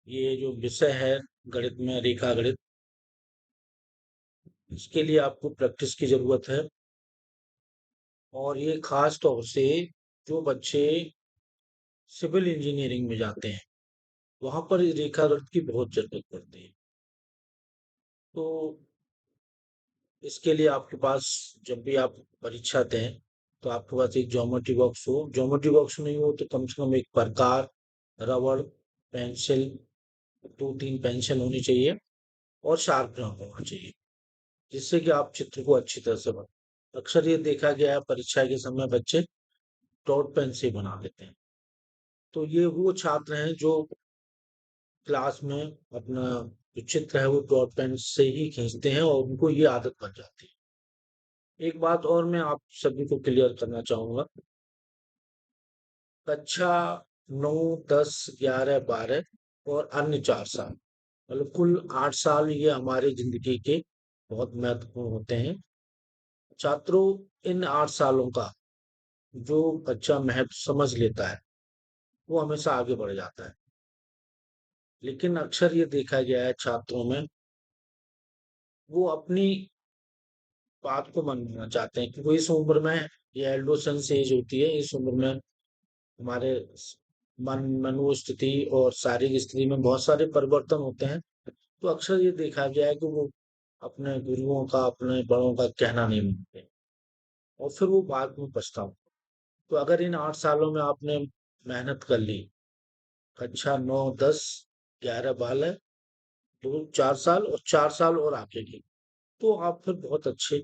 ये जो विषय है गणित में रेखा गणित, इसके लिए आपको प्रैक्टिस की जरूरत है। और ये खास तौर से जो बच्चे सिविल इंजीनियरिंग में जाते हैं, वहां पर इस रेखा गणित की बहुत जरूरत पड़ती है। तो इसके लिए आपके पास, जब भी आप परीक्षा दें, तो आपके पास एक ज्योमेट्री बॉक्स हो। ज्योमेट्री बॉक्स नहीं हो तो कम से कम एक प्रकार, रबड़, पेंसिल, 2-3 पेंसिल होनी चाहिए और शार्पनर होना चाहिए, जिससे कि आप चित्र को अच्छी तरह से बना। अक्सर ये देखा गया है परीक्षा के समय बच्चे डॉट पेन से बना लेते हैं। तो ये वो छात्र हैं जो क्लास में अपना जो चित्र है वो डॉट पेन से ही खींचते हैं और उनको ये आदत बन जाती है। एक बात और मैं आप सभी को क्लियर करना चाहूंगा। कक्षा 9, 10, 11, 12 और अन्य 4 साल, मतलब कुल 8 साल, ये हमारी जिंदगी के बहुत महत्वपूर्ण होते हैं। छात्रों, इन 8 सालों का जो बच्चा महत्व समझ लेता है, वो हमेशा आगे बढ़ जाता है। लेकिन अक्सर ये देखा गया है छात्रों में, वो अपनी बात को मनवाना चाहते हैं, क्योंकि इस उम्र में ये एडोलेसेंस एज होती है। इस उम्र में हमारे मनोस्थिति और शारीरिक स्थिति में बहुत सारे परिवर्तन होते हैं। तो अक्सर ये देखा गया है कि वो अपने गुरुओं का, अपने बड़ों का कहना नहीं मानते और फिर वो बाद में पछताते। तो अगर इन 8 सालों में आपने मेहनत कर ली, कक्षा 9, 10, 11, 12, 4 साल और 4 साल और आगे की, तो आप फिर बहुत अच्छे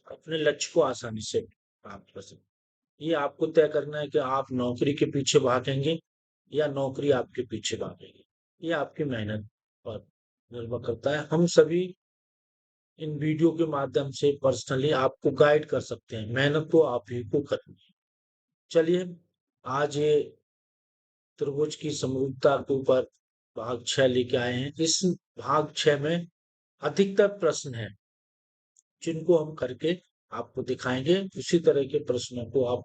अपने लक्ष्य को आसानी से प्राप्त कर सकते। ये आपको तय करना है कि आप नौकरी के पीछे भागेंगे या नौकरी आपके पीछे भागेगी। ये आपकी मेहनत पर निर्भर करता है। हम सभी इन वीडियो के माध्यम से पर्सनली आपको गाइड कर सकते हैं। मेहनत तो आप ही को करनी है। चलिए, आज ये त्रिभुज की समरूपता के ऊपर भाग 6 लेके आए हैं। इस भाग 6 में अधिकतर प्रश्न हैं जिनको हम करके आपको दिखाएंगे। उसी तरह के प्रश्नों को आप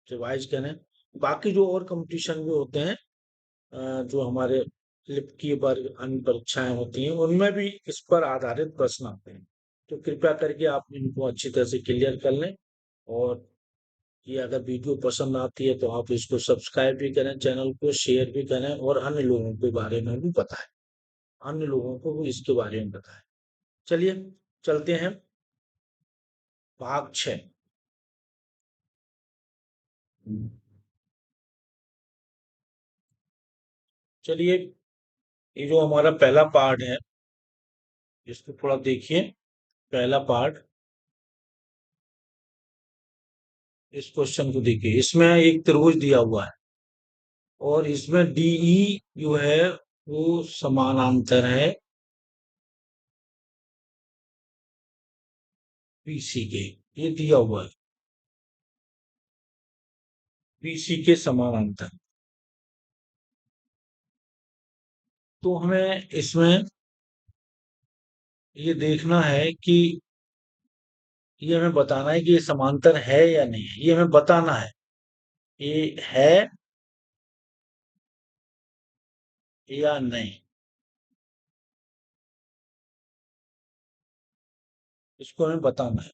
रिवाइज करें। बाकी जो और कंपटीशन भी होते हैं, जो हमारे लिप की वर्ग अन्य परीक्षाएं होती हैं, उनमें भी इस पर आधारित प्रश्न आते हैं। तो कृपया करके आप इनको अच्छी तरह से क्लियर कर लें। और ये अगर वीडियो पसंद आती है तो आप इसको सब्सक्राइब भी करें, चैनल को शेयर भी करें और अन्य लोगों के बारे में भी बताएं। अन्य लोगों को भी इसके बारे में बताएं। चलिए, चलते हैं भाग 6। चलिए, ये जो हमारा पहला पार्ट है, इसको थोड़ा देखिए। पहला पार्ट, इस क्वेश्चन को देखिए। इसमें एक त्रिभुज दिया हुआ है और इसमें डीई जो है वो समानांतर है पीसी के। ये दिया हुआ है पीसी के समानांतर। तो हमें इसमें ये देखना है कि ये हमें बताना है कि ये समांतर है या नहीं है। ये हमें बताना है ये है या नहीं, इसको हमें बताना है।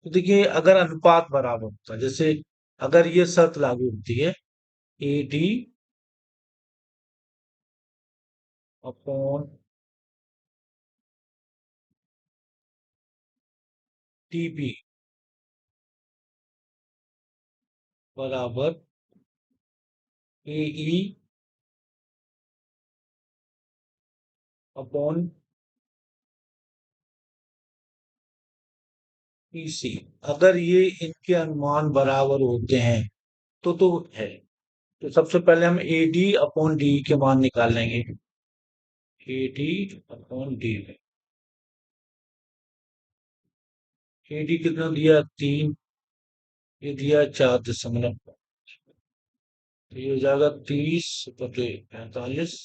तो देखिए, अगर अनुपात बराबर होता है, जैसे अगर ये शर्त लागू होती है, A D upon T B बराबर ए ई अपॉन पीसी, अगर ये इनके अनुमान बराबर होते हैं तो है। तो सबसे पहले हम ए डी अपॉन डी के मान निकाल लेंगे। ए डी अपॉन डी में ए डी कितना दिया, 3। ये दिया 4.5। तो ये हो जाएगा 30/45,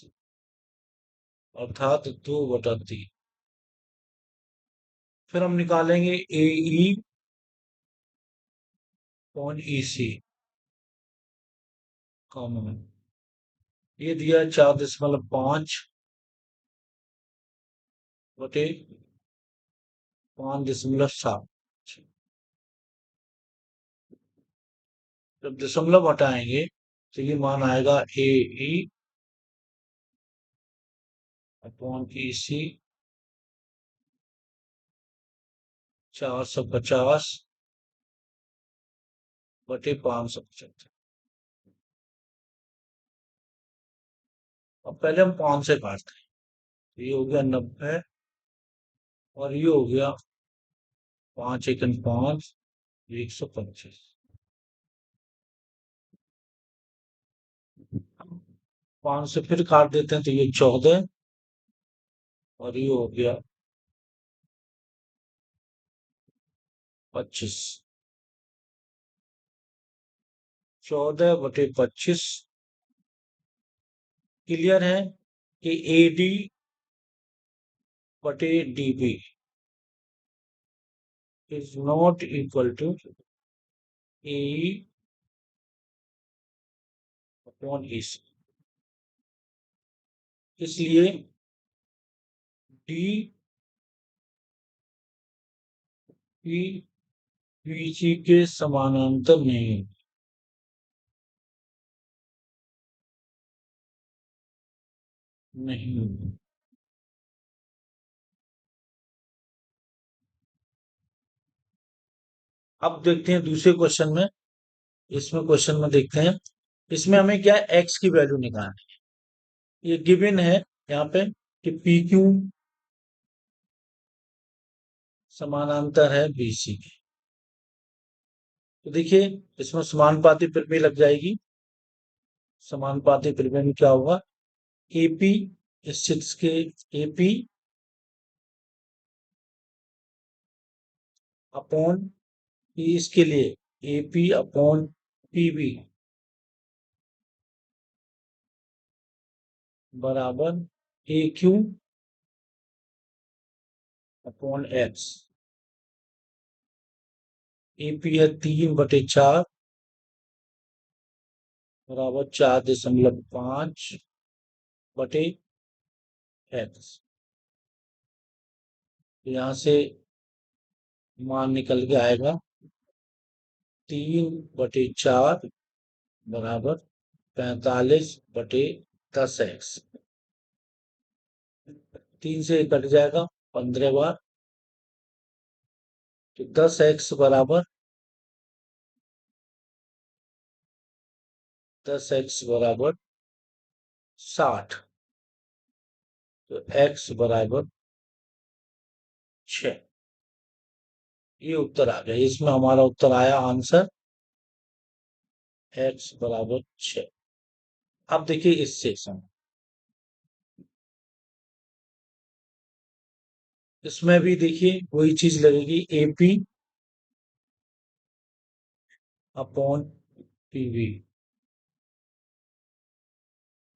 अर्थात 2/3। फिर हम निकालेंगे ए ई अपॉन ई सी का मान। ये दिया है 4.5 बटे 5.7। जब दशमलव हटाएंगे तो ये मान आएगा ए ई अपॉन ई सी 450 बटे 575। अब पहले हम 5 से काटते हैं। तो ये हो गया 90 और ये हो गया 5 × 5 125। 5 से फिर काट देते हैं तो ये 14 और ये हो गया 25। 14/25 क्लियर है कि AD बटे DB is not equal to AE upon EC। इसलिए D की BC के समानांतर नहीं नहीं। अब देखते हैं दूसरे क्वेश्चन में। इसमें क्वेश्चन में देखते हैं, इसमें हमें क्या है, एक्स की वैल्यू निकालनी है। ये गिवन है यहाँ पे कि पी क्यू समानांतर है बीसी के। तो देखिए इसमें समानुपाती प्रमेय लग जाएगी। समानुपाती प्रमेय में क्या होगा, एपी इस चित्र के एपी अपॉन पी, इसके लिए एपी अपॉन पीबी बराबर ए क्यू अपॉन एक्स। एपी है 3/4 बराबर 4.5 बटे एक्स। यहाँ से मान निकल के आएगा 3/4 बराबर 45/10x। 3 से कट जाएगा 15 बार, तो 10x बराबर 60। तो x बराबर 6। ये उत्तर आ गया। इसमें हमारा उत्तर आया आंसर x बराबर 6। अब देखिए इस सेक्शन, इसमें भी देखिए वही चीज लगेगी, एपी अपॉन पीवी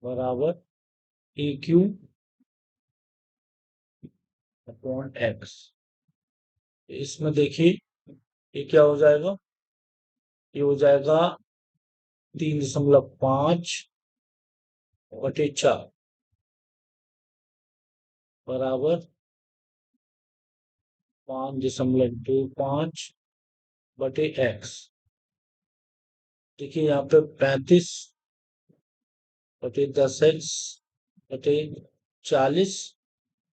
बराबर ए क्यू अपॉन एक्स। इसमें देखिए ये क्या हो जाएगा, ये हो जाएगा 3.5/4 बराबर 5.25/x। देखिए यहाँ पे 35/10x बटे 40,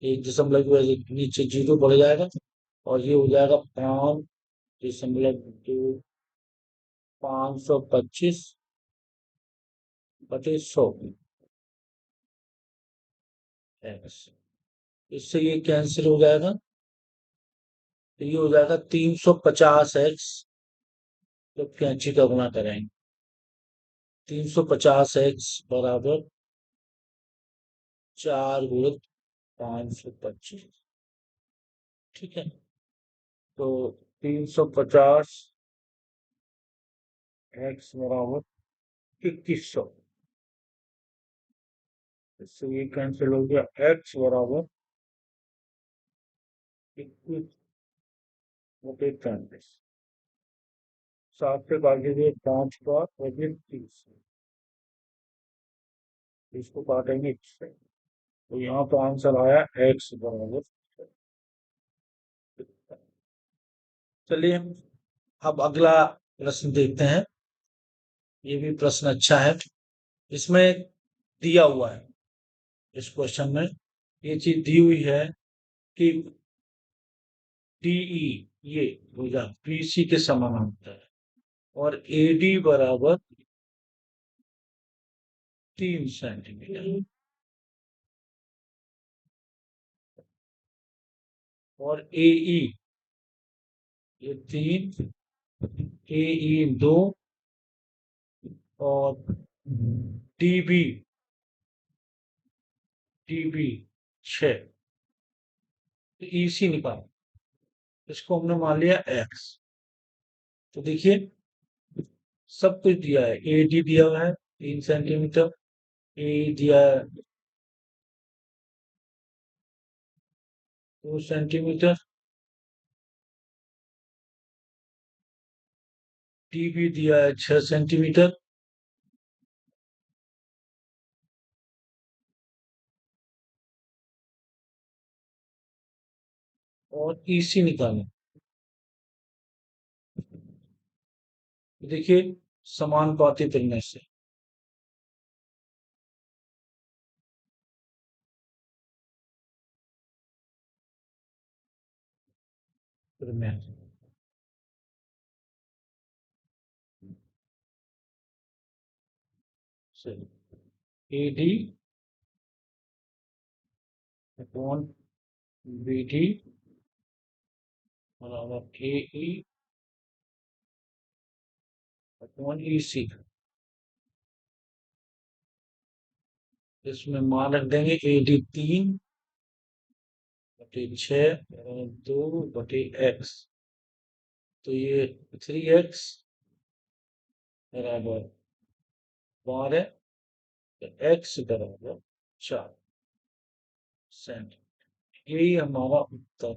1 दशमलव की वजह से नीचे 0 बढ़ जाएगा और ये हो जाएगा 5.525/100 एक्स। इससे ये कैंसिल हो जाएगा, तो ये हो जाएगा 350x। जब कैंची का गुणा करेंगे 350x बराबर 4 × 525। ठीक है, तो 350x बराबर 2100। इससे ये कैंसिल हो गया, x बराबर 21/35। 7 से भागे हुए 5 बार और ये 30। इसको काटेंगे इससे, तो यहाँ तो आंसर आया x बराबर। चलिए अब अगला प्रश्न देखते हैं। ये भी प्रश्न अच्छा है। इसमें दिया हुआ है, इस क्वेश्चन में ये चीज दी हुई है कि डीई ये भुजा पीसी के समानांतर है और एडी बराबर 3 सेंटीमीटर और एई ये 3, एई 2 और डीबी डीबी 6। तो ईसी निकाल, इसको हमने मान लिया एक्स। तो देखिए सब कुछ दिया है, एडी दिया हुआ है 3 सेंटीमीटर, ए दिया है 2 सेंटीमीटर, डीबी दिया है 6 सेंटीमीटर और ईसी निकालें। देखिए समानुपाती तुलना से तुलना से एडी अपॉन बीडी बराबर एई अपॉन ईसी। इसमें मान रख देंगे एडी 3/6 और 2/x। तो ये 3x बराबर 12, तो x बराबर 4 सेंट। यही हमारा उत्तर,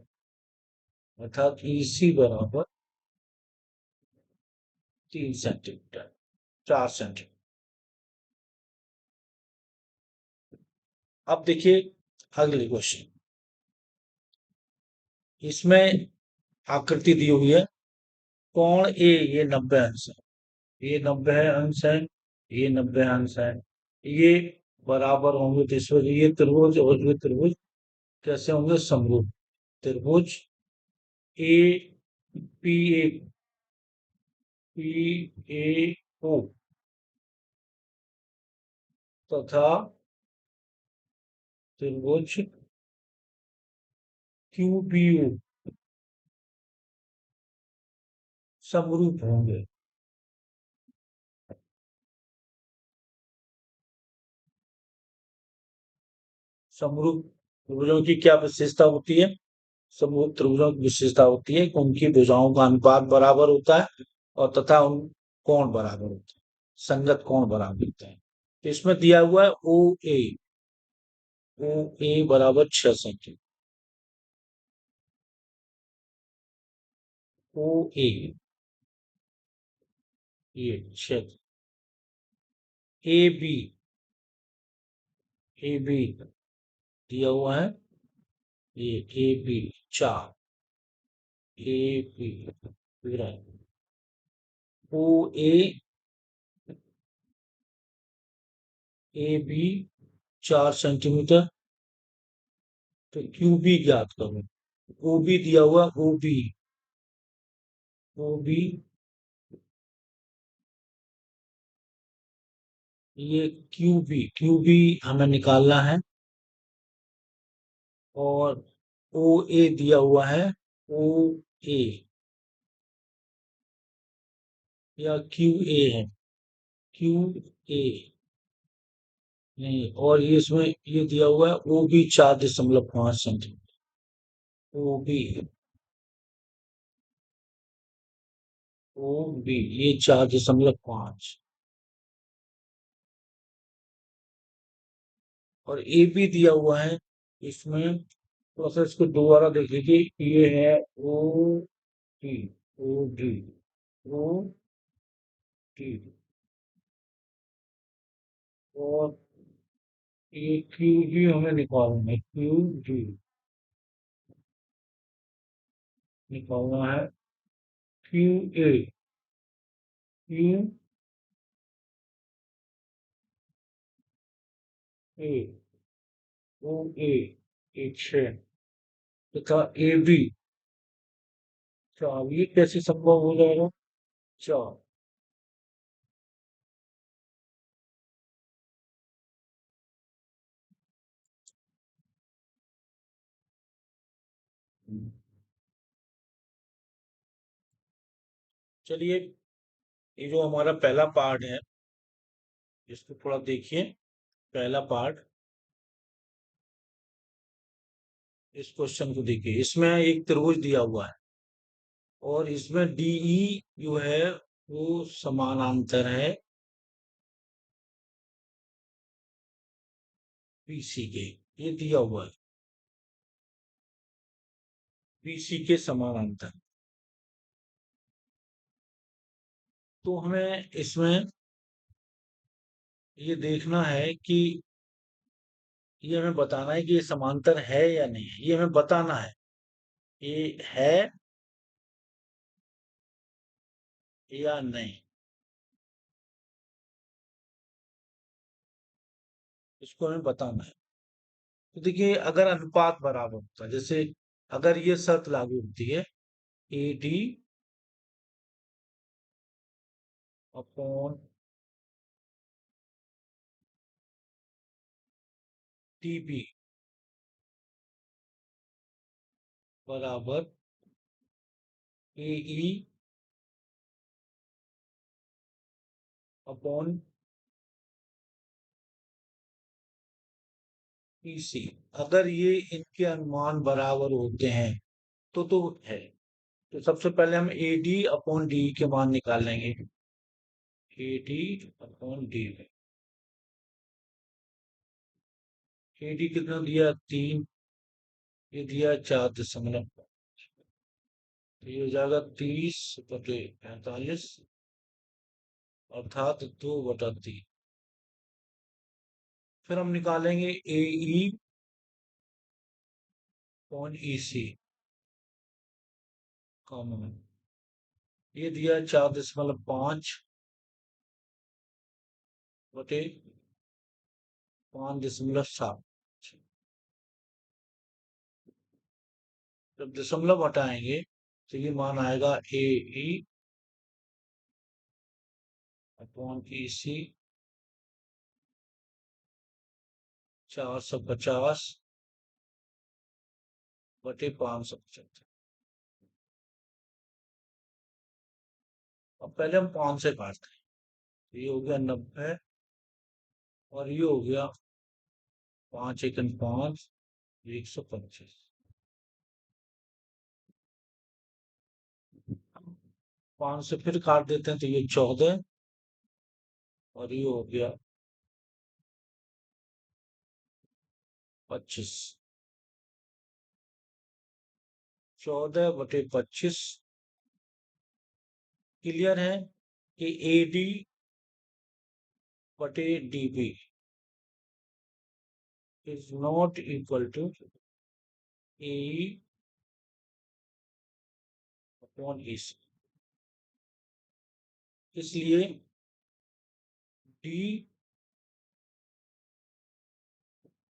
अर्थात ईसी बराबर 3 सेंटीमीटर, 4 सेंटीमीटर। अब देखिए अगली क्वेश्चन। इसमें आकृति दी हुई है, कोण ए ये 90 अंश है, ये 90 अंश है, ये 90 अंश है, ये बराबर होंगे तो इस वजह ये त्रिभुज और ये त्रिभुज कैसे होंगे, समरूप। त्रिभुज A P A P A ओ तथा त्रिभुज क्यू बी ओ समरूप होंगे। समरूप त्रिभुजों की क्या विशेषता होती है, समरूप त्रिभुजों की विशेषता होती है कि उनकी भुजाओं का अनुपात बराबर होता है और तथा उन कोण बराबर होते हैं, संगत कोण बराबर होते हैं। तो इसमें दिया हुआ है ओ ए बराबर 6 सेंटीमीटर, ओ ए ये 6, ए बी ए बी दिया हुआ है ये ए बी 4, ए बी पूरा ओ ए ए बी 4 सेंटीमीटर। तो क्यू बी ज्ञात करो, ओ बी दिया हुआ ओ बी ये क्यू बी हमें निकालना है और ओ ए दिया हुआ है, ओ ए या क्यू ए है, क्यू ए नहीं, और ये इसमें ये दिया हुआ है O B 4.5 centimetre, O B O B ये 4.5 और ए बी दिया हुआ है इसमें। थोड़ा सा इसको दोबारा देख लीजिए, ये है O D O D O D और ये क्यू जी हमें निकालना है, क्यू जी निकालना है। क्यू ए, क्यू ए, ओ ए, एक छः तथा ए बी चार। ये कैसे संभव हो जाएगा? चार। चलिए, ये जो हमारा पहला पार्ट है, इसको थोड़ा देखिए। पहला पार्ट, इस क्वेश्चन को देखिए। इसमें एक त्रिभुज दिया हुआ है और इसमें डीई जो है वो समानांतर है पीसी के। ये दिया हुआ है, पीसी के समानांतर। तो हमें इसमें ये देखना है कि ये हमें बताना है कि ये समांतर है या नहीं है। ये हमें बताना है ये है या नहीं, इसको हमें बताना है। तो देखिए, अगर अनुपात बराबर होता है, जैसे अगर ये शर्त लागू होती है, A D upon T B बराबर ए ई अपॉन पीसी, अगर ये इनके अनुमान बराबर होते हैं तो है। तो सबसे पहले हम ए डी अपॉन डी के मान निकाल लेंगे। ए D upon D, A D कितना दिया? तीन। ये दिया 4.5। तो ये हो जाएगा 30/45, अर्थात 2/3। फिर हम निकालेंगे ए ई अपॉन ई सी का मान। ये दिया 4.5 बटे 5.7। जब दशमलव हटाएंगे तो ये मान आएगा ए ई अपॉन ई सी 450 बटे 575। अब पहले हम 5 से काटते हैं। तो ये हो गया 90 और ये हो गया 5 × 5, 125। 5 से फिर काट देते हैं तो ये 14 और ये हो गया 25। 14/25 क्लियर है कि ए डी बटे D B is not equal to A upon E C. इसलिए डी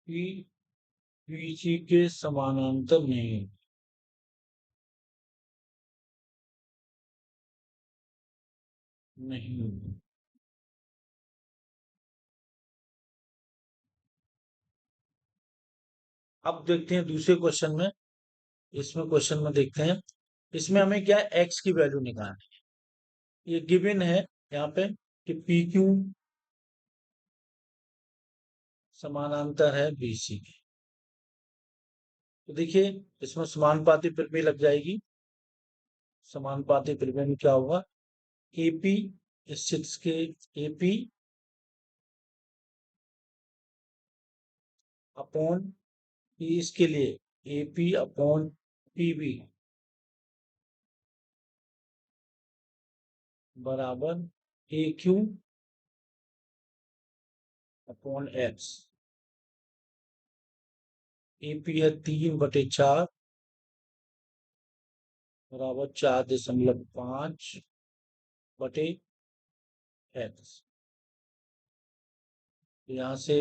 पी बी सी के समानांतर नहीं, नहीं। अब देखते हैं दूसरे क्वेश्चन में। इसमें क्वेश्चन में देखते हैं, इसमें हमें क्या एक्स की वैल्यू निकालनी है। ये गिवन है यहाँ पे कि पी क्यू समानांतर है बीसी के। तो देखिए, इसमें समानुपाती प्रमेय लग जाएगी। समानुपाती प्रमेय में क्या होगा? एपी इस चित्र के, एपी अपॉन पी, इसके लिए एपी अपॉन पीबी बराबर ए क्यू अपॉन एक्स। एपी है 3/4 बराबर 4.5 बटे एक्स। यहाँ से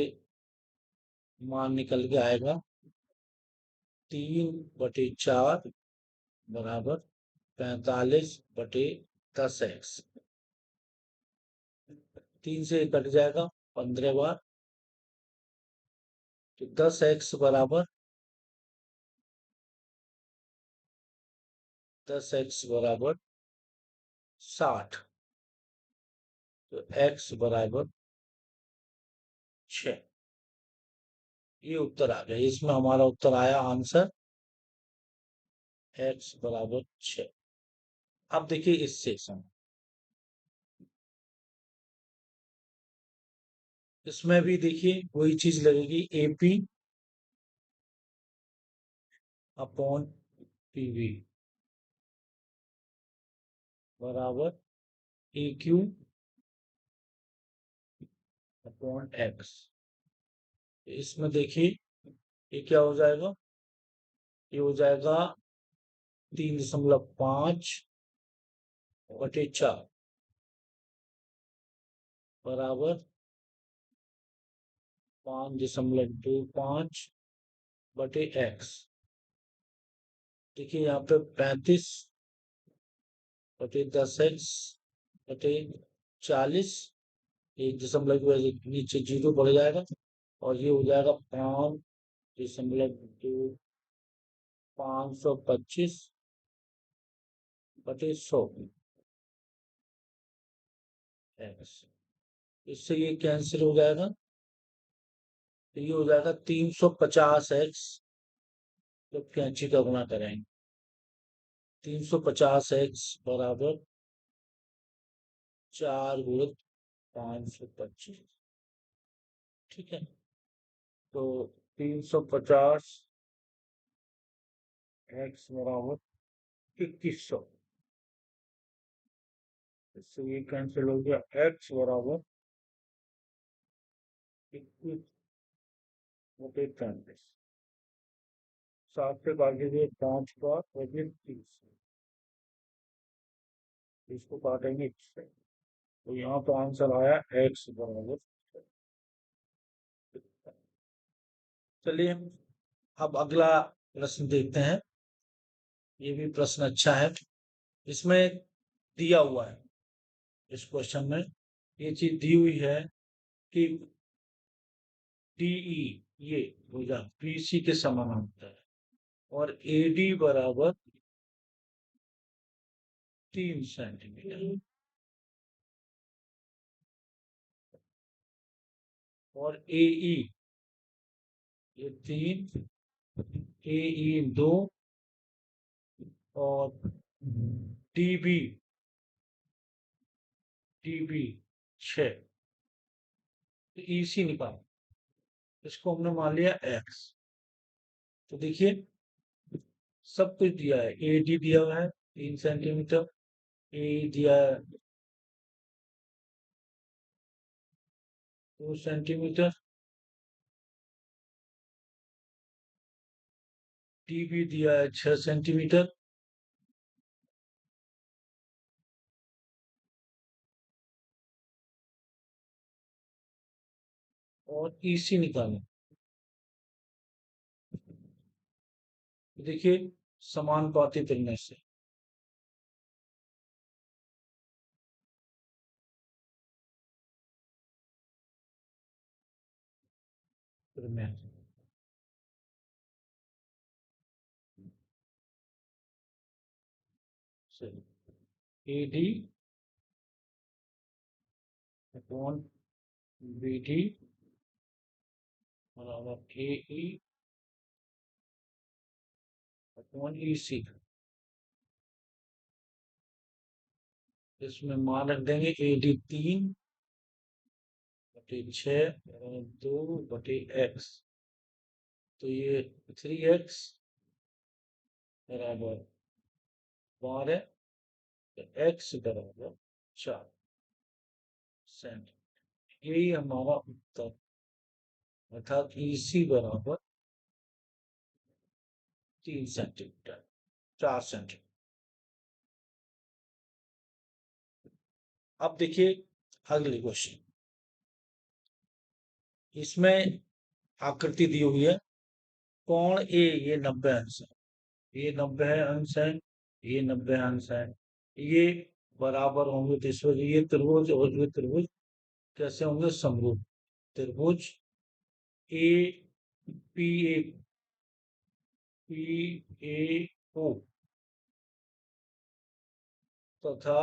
मान निकल के आएगा 3/4 बराबर 45/10 एक्स। 3 से कट जाएगा 15 बार, तो 10 एक्स बराबर 60। तो एक्स बराबर 6। ये उत्तर आ गया, इसमें हमारा उत्तर आया आंसर एक्स बराबर 6। अब देखिए इस सेक्शन, इसमें भी देखिए वही चीज लगेगी, एपी अपॉन पीवी बराबर ए क्यू अपॉन एक्स। इसमें देखिए ये क्या हो जाएगा, ये हो जाएगा 3.5/4 बराबर 5.25/एक्स। देखिए यहाँ पे 35/10 एक्स बटे 40, 1 दशमलव की वजह से नीचे जीरो बढ़ जाएगा, और ये हो जाएगा 5.25/100 एक्स। इससे ये कैंसिल हो जाएगा, तो ये हो जाएगा 350 एक्स। जब कैंची का गुणा करेंगे 350 एक्स बराबर 4 × 525। ठीक है, तो 350 एक्स बराबर 2100। इससे ये कैंसिल हो गया, एक्स बराबर 21/35। 7 से काटेंगे 5 बार, वजन 30। इसको काटेंगे इससे, तो यहाँ तो आंसर आया एक्स बराबर। चलिए अब अगला प्रश्न देखते हैं। ये भी प्रश्न अच्छा है, इसमें दिया हुआ है, इस क्वेश्चन में ये चीज दी हुई है कि डीई ये भुजा बीसी के समानांतर है, और एडी बराबर 3 सेंटीमीटर, और एई ये 3, एई 2, और डीबी डीबी 6। तो ईसी निकाल, इसको हमने मान लिया एक्स। तो देखिए सब कुछ दिया है, ए डी दिया हुआ है 3 सेंटीमीटर, ए दिया है 2 सेंटीमीटर, डी भी दिया है 6 सेंटीमीटर, और ईसी निकालें। तो देखिए समानुपाती तुलना से फिर मैं A D upon B D बराबर ए ई अपॉन ई सी। इसमें मान रख देंगे ए डी 3/6 और 2/एक्स। तो ये 3x बराबर 12, एक्स बराबर 4 सेंट। यही हमारा उत्तर, अर्थात ईसी बराबर 3 सेंटीमीटर, 4 सेंटीमीटर। अब देखिए अगले क्वेश्चन। इसमें आकृति दी हुई है, कोण ए ये 90 अंश है, ये 90 अंश है, ये 90 अंश है, ये बराबर होंगे, तो इस वजह ये त्रिभुज और ये त्रिभुज कैसे होंगे, समरूप। त्रिभुज A P A P A ओ तथा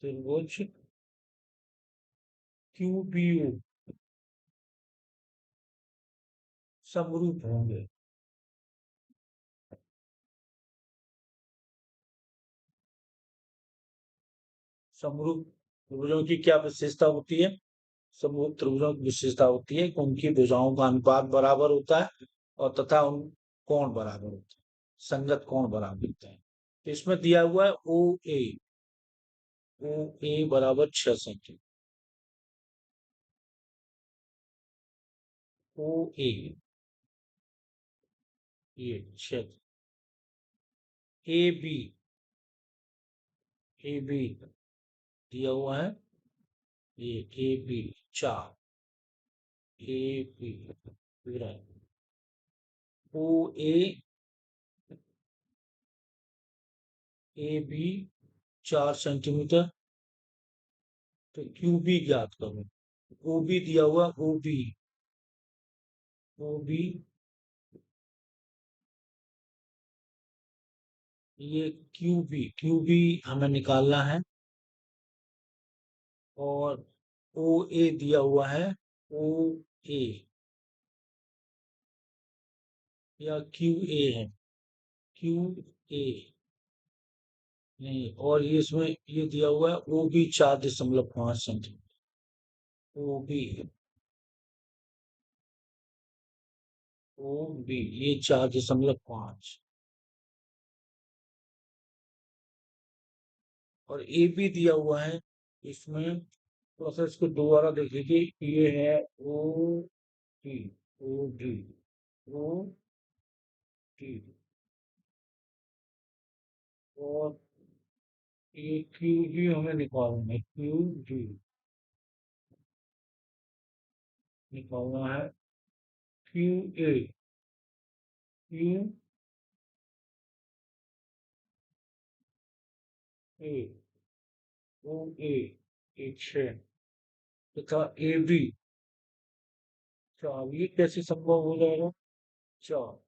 त्रिभुज क्यू बी ओ समरूप होंगे। समरूप त्रिभुजों की क्या विशेषता होती है, समरूप त्रिभुजों की विशेषता होती है कि उनकी भुजाओं का अनुपात बराबर होता है और तथा उन कोण बराबर होते हैं, संगत कोण बराबर होते हैं। तो इसमें दिया हुआ है ओ ए बराबर 6 सेंटीमीटर। ओ ए ये 6, ए बी दिया हुआ है, ये A B 4, A B O A B 4 centimetre. तो क्यू बी ज्ञात करो। ओ बी दिया हुआ, ओ बी ये क्यू बी हमें निकालना है। और ओ ए दिया हुआ है, ओ ए या क्यू ए है, क्यू ए नहीं, और ये इसमें ये दिया हुआ है O B 4.5 centimetre. O B O B ये 4.5, और ए बी दिया हुआ है इसमें। थोड़ा सा इसको दोबारा देख लीजिए, ये है D O D O D, और ये क्यू जी हमें निकालना है, क्यू जी निकालना है, क्यू ए क्यू ए ओ ए एक 6 तथा ए बी 4, ये कैसे संभव हो जाएगा, 4